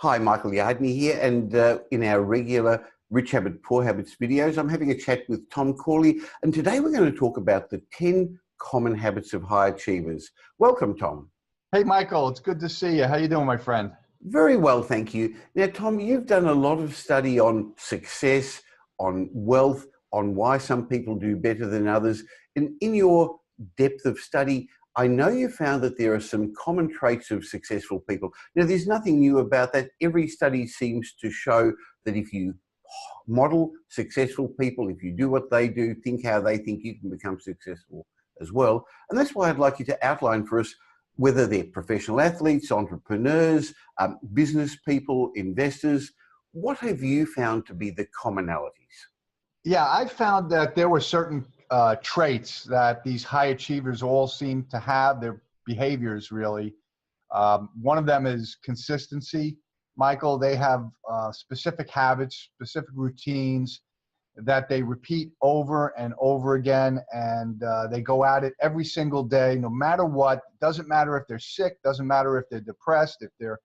Hi, Michael Yardney here, and in our regular Rich Habit, Poor Habits videos, I'm having a chat with Tom Corley, and today we're going to talk about the 10 common habits of high achievers. Welcome, Tom. Hey, Michael, it's good to see you. How you doing, my friend? Very well, thank you. Now, Tom, you've done a lot of study on success, on wealth, on why some people do better than others. And in your depth of study, I know you found that there are some common traits of successful people. Now, there's nothing new about that. Every study seems to show that if you model successful people, if you do what they do, think how they think, you can become successful as well. And that's why I'd like you to outline for us whether they're professional athletes, entrepreneurs, business people, investors. What have you found to be the commonalities? Yeah, I found that there were certain traits that these high achievers all seem to have, their behaviors really. One of them is consistency. Michael, they have specific habits, specific routines that they repeat over and over again, and they go at it every single day, no matter what. Doesn't matter if they're sick, doesn't matter if they're depressed, if they're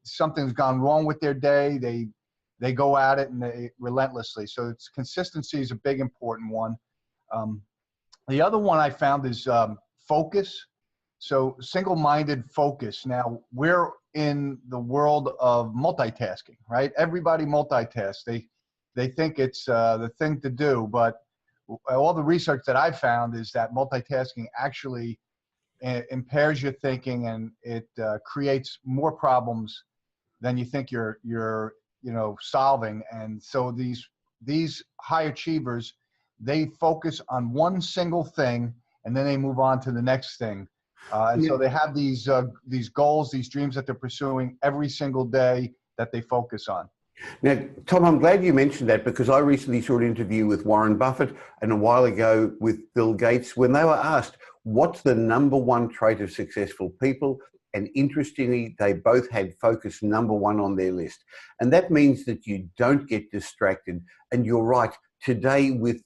something's gone wrong with their day, they go at it and they relentlessly. So consistency is a big important one. The other one I found is focus. So single-minded focus. Now, we're in the world of multitasking, right? Everybody multitasks. They think it's the thing to do, but all the research that I've found is that multitasking actually impairs your thinking, and it creates more problems than you think you're solving. And so these high achievers, they focus on one single thing and then they move on to the next thing. So they have these goals, these dreams that they're pursuing every single day that they focus on. Now, Tom, I'm glad you mentioned that, because I recently saw an interview with Warren Buffett and a while ago with Bill Gates when they were asked, what's the number one trait of successful people? And interestingly, they both had focus number one on their list. And that means that you don't get distracted. And you're right, today with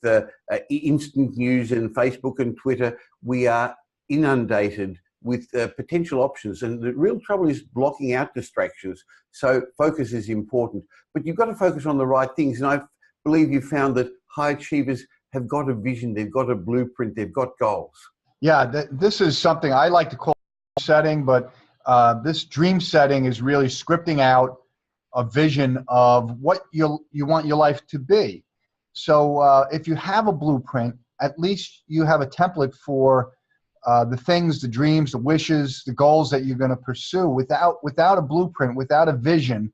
instant news and Facebook and Twitter, we are inundated with potential options. And the real trouble is blocking out distractions. So focus is important. But you've got to focus on the right things. And I believe you found that high achievers have got a vision, they've got a blueprint, they've got goals. Yeah, this is something I like to call setting, but this dream setting is really scripting out a vision of what you want your life to be. So if you have a blueprint, at least you have a template for the things, the dreams, the wishes, the goals that you're going to pursue. Without a blueprint, without a vision,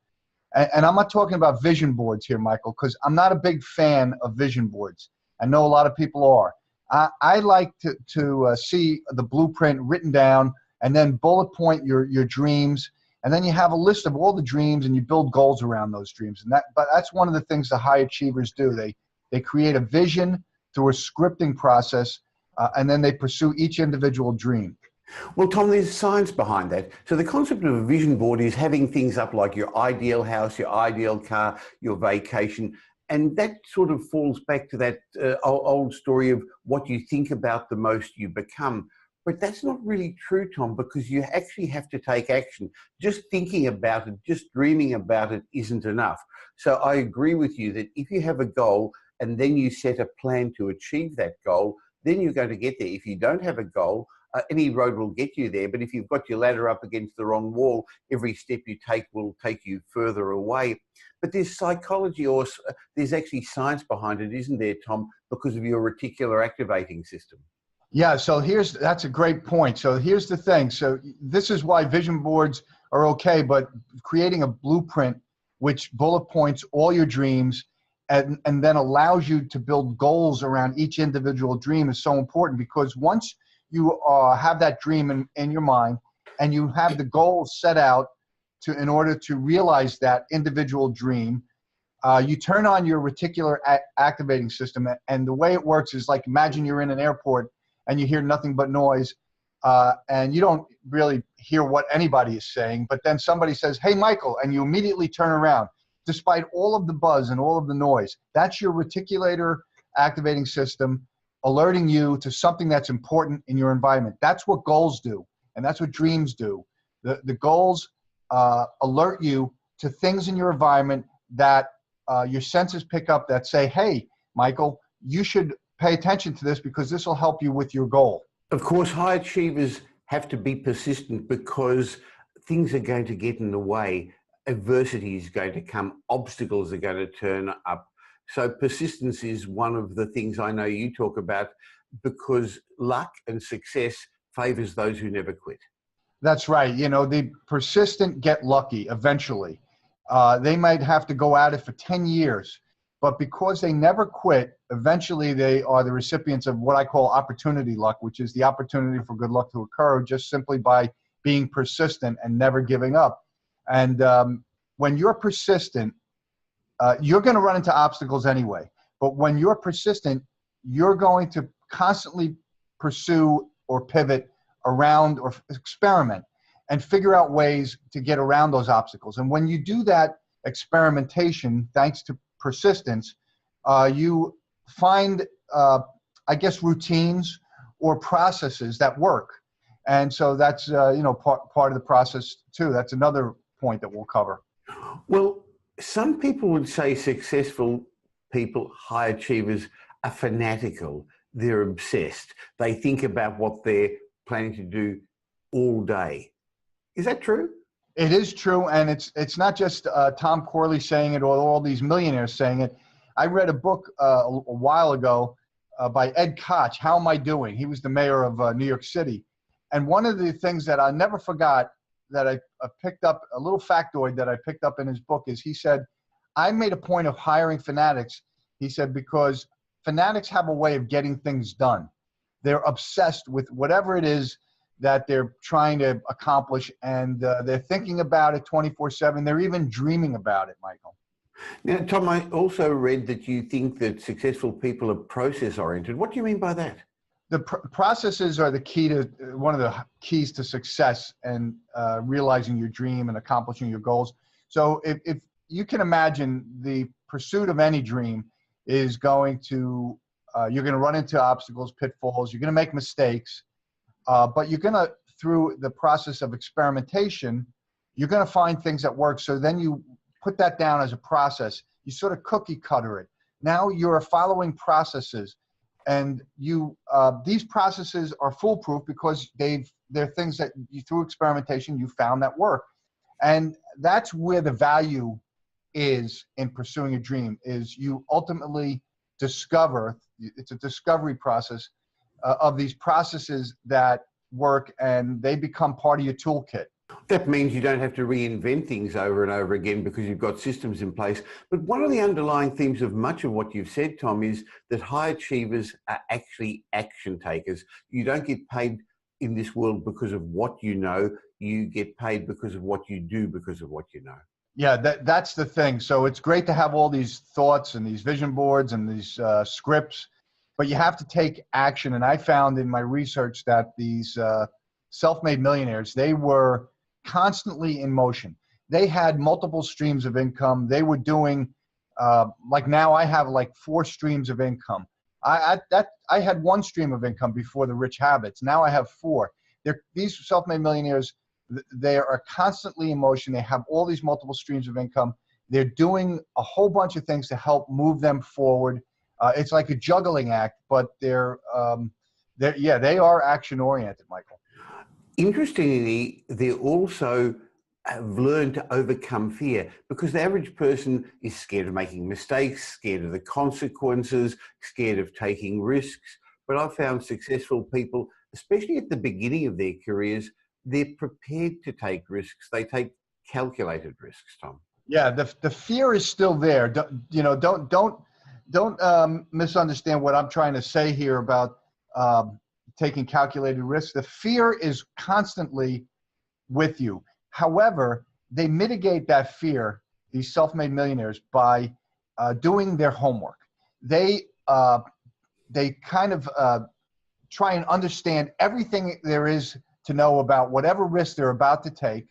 and I'm not talking about vision boards here, Michael, because I'm not a big fan of vision boards. I know a lot of people are. I like to see the blueprint written down and then bullet point your dreams, and then you have a list of all the dreams and you build goals around those dreams. But that's one of the things the high achievers do. They create a vision through a scripting process, and then they pursue each individual dream. Well, Tom, there's science behind that. So the concept of a vision board is having things up like your ideal house, your ideal car, your vacation. And that sort of falls back to that old story of what you think about the most you become. But that's not really true, Tom, because you actually have to take action. Just thinking about it, just dreaming about it isn't enough. So I agree with you that if you have a goal and then you set a plan to achieve that goal, then you're going to get there. If you don't have a goal, any road will get you there. But if you've got your ladder up against the wrong wall, every step you take will take you further away. But there's psychology, or there's actually science behind it, isn't there, Tom, because of your reticular activating system? Yeah, so that's a great point. So here's the thing. So this is why vision boards are okay, but creating a blueprint which bullet points all your dreams and then allows you to build goals around each individual dream is so important, because once you have that dream in your mind and you have the goals set out in order to realize that individual dream, you turn on your reticular activating system. And the way it works is like, imagine you're in an airport and you hear nothing but noise, and you don't really hear what anybody is saying, but then somebody says, "Hey, Michael," and you immediately turn around, despite all of the buzz and all of the noise. That's your reticular activating system alerting you to something that's important in your environment. That's what goals do, and that's what dreams do. The goals alert you to things in your environment that your senses pick up that say, hey, Michael, you should pay attention to this because this will help you with your goal. Of course, high achievers have to be persistent because things are going to get in the way. Adversity is going to come. Obstacles are going to turn up. So persistence is one of the things I know you talk about, because luck and success favors those who never quit. That's right. You know, the persistent get lucky eventually. They might have to go at it for 10 years, but because they never quit, eventually they are the recipients of what I call opportunity luck, which is the opportunity for good luck to occur just simply by being persistent and never giving up. And when you're persistent, you're going to run into obstacles anyway. But when you're persistent, you're going to constantly pursue or pivot around or experiment and figure out ways to get around those obstacles. And when you do that experimentation, thanks to persistence, you find, I guess, routines or processes that work. And so that's, part of the process too. That's another point that we'll cover. Well, some people would say successful people, high achievers, are fanatical. They're obsessed. They think about what they're planning to do all day. Is that true? It is true, and it's not just Tom Corley saying it or all these millionaires saying it. I read a book a while ago by Ed Koch, How Am I Doing? He was the mayor of New York City. And one of the things that I never forgot that I picked up, a little factoid that I picked up in his book, is he said, I made a point of hiring fanatics, he said, because fanatics have a way of getting things done. They're obsessed with whatever it is that they're trying to accomplish, and they're thinking about it 24/7. They're even dreaming about it, Michael. Now, Tom, I also read that you think that successful people are process-oriented. What do you mean by that? The processes are the key to one of the keys to success and realizing your dream and accomplishing your goals. So if you can imagine, the pursuit of any dream is going to, you're going to run into obstacles, pitfalls, you're going to make mistakes, but you're going to, through the process of experimentation, you're going to find things that work. So then you put that down as a process. You sort of cookie cutter it. Now you're following processes. And these processes are foolproof because they're things that you, through experimentation, you found that work. And that's where the value is in pursuing a dream, is you ultimately discover, it's a discovery process of these processes that work, and they become part of your toolkit. That means you don't have to reinvent things over and over again because you've got systems in place. But one of the underlying themes of much of what you've said, Tom, is that high achievers are actually action takers. You don't get paid in this world because of what you know. You get paid because of what you do because of what you know. Yeah, that's the thing. So it's great to have all these thoughts and these vision boards and these scripts, but you have to take action. And I found in my research that these self-made millionaires, they were constantly in motion. They had multiple streams of income. They were doing, like now I have like 4 streams of income. I had 1 stream of income before the Rich Habits. Now I have 4. These self-made millionaires, they are constantly in motion. They have all these multiple streams of income. They're doing a whole bunch of things to help move them forward. It's like a juggling act, but they are action oriented, Michael. Interestingly, they also have learned to overcome fear, because the average person is scared of making mistakes, scared of the consequences, scared of taking risks. But I've found successful people, especially at the beginning of their careers, they're prepared to take risks. They take calculated risks, Tom. Yeah, the fear is still there. Don't misunderstand what I'm trying to say here about taking calculated risks. The fear is constantly with you. However, they mitigate that fear, these self-made millionaires, by doing their homework. They kind of try and understand everything there is to know about whatever risk they're about to take.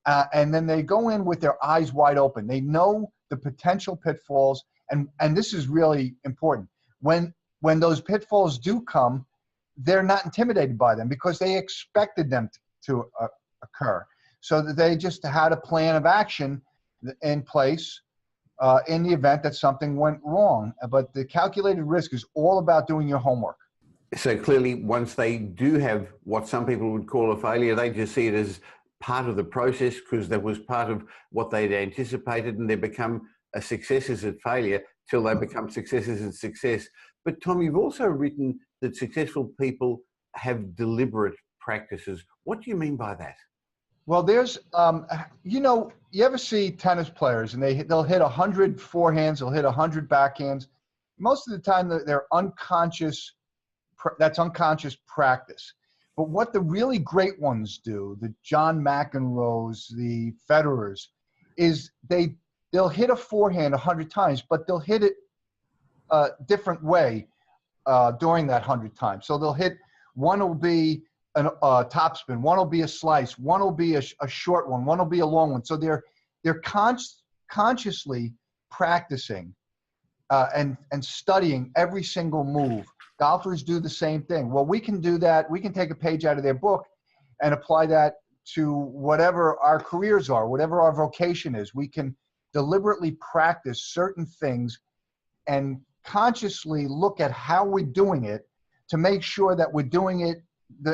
And then they go in with their eyes wide open. They know the potential pitfalls. And this is really important. When those pitfalls do come, they're not intimidated by them because they expected them to occur. so that they just had a plan of action in place in the event that something went wrong. But the calculated risk is all about doing your homework. So clearly, once they do have what some people would call a failure, they just see it as part of the process because that was part of what they'd anticipated, and they become a successes at failure till they become successes at success. But Tom, you've also written that successful people have deliberate practices. What do you mean by that? Well, there's, you ever see tennis players and they'll hit 100 forehands, they'll hit 100 backhands. Most of the time they're unconscious. That's unconscious practice. But what the really great ones do, the John McEnroes, the Federers, is they'll hit a forehand 100 times, but they'll hit it a different way during that 100 times. So they'll hit, one will be a topspin, one will be a slice, one will be a short one will be a long one. So they're consciously practicing and studying every single move. Golfers do the same thing. Well, we can do that. We can take a page out of their book and apply that to whatever our careers are, whatever our vocation is. We can deliberately practice certain things and consciously look at how we're doing it to make sure that we're doing it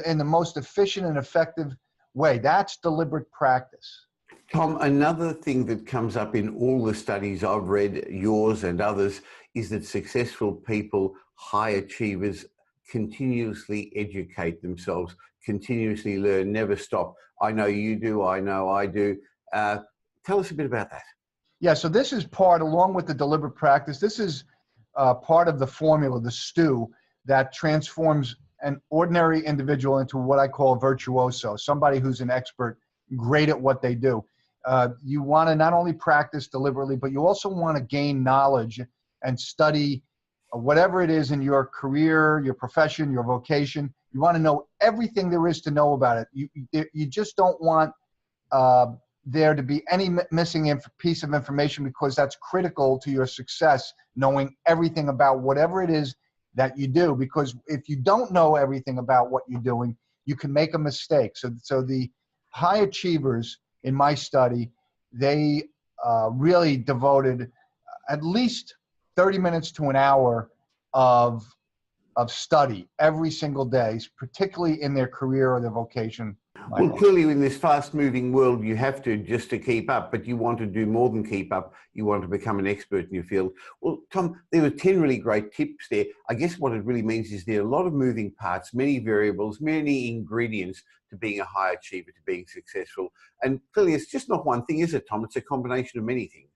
in the most efficient and effective way. That's deliberate practice. Tom, another thing that comes up in all the studies I've read, yours and others, is that successful people, high achievers, continuously educate themselves, continuously learn, never stop. I know you do, I know I do. Tell us a bit about that. Yeah, so this is part, along with the deliberate practice, this is part of the formula, the stew, that transforms an ordinary individual into what I call a virtuoso, somebody who's an expert, great at what they do. You want to not only practice deliberately, but you also want to gain knowledge and study whatever it is in your career, your profession, your vocation. You want to know everything there is to know about it. You just don't want there to be any missing piece of information, because that's critical to your success, knowing everything about whatever it is that you do. Because if you don't know everything about what you're doing, you can make a mistake. So the high achievers in my study, they really devoted at least 30 minutes to an hour of study every single day, particularly in their career or their vocation. Well, clearly in this fast-moving world, you have to just to keep up, but you want to do more than keep up. You want to become an expert in your field. Well, Tom, there were 10 really great tips there. I guess what it really means is there are a lot of moving parts, many variables, many ingredients to being a high achiever, to being successful. And clearly it's just not one thing, is it, Tom? It's a combination of many things.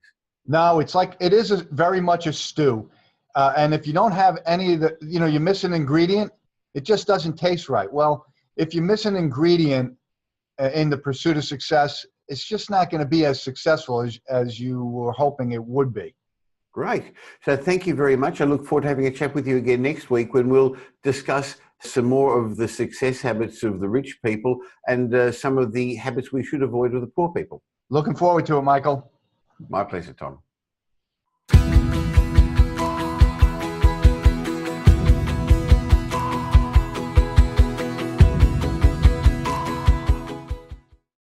No, it's like, it is very much a stew. And if you don't have any of the, you miss an ingredient, it just doesn't taste right. Well, if you miss an ingredient in the pursuit of success, it's just not going to be as successful as you were hoping it would be. Great. So thank you very much. I look forward to having a chat with you again next week when we'll discuss some more of the success habits of the rich people and some of the habits we should avoid with the poor people. Looking forward to it, Michael. My pleasure, Tom.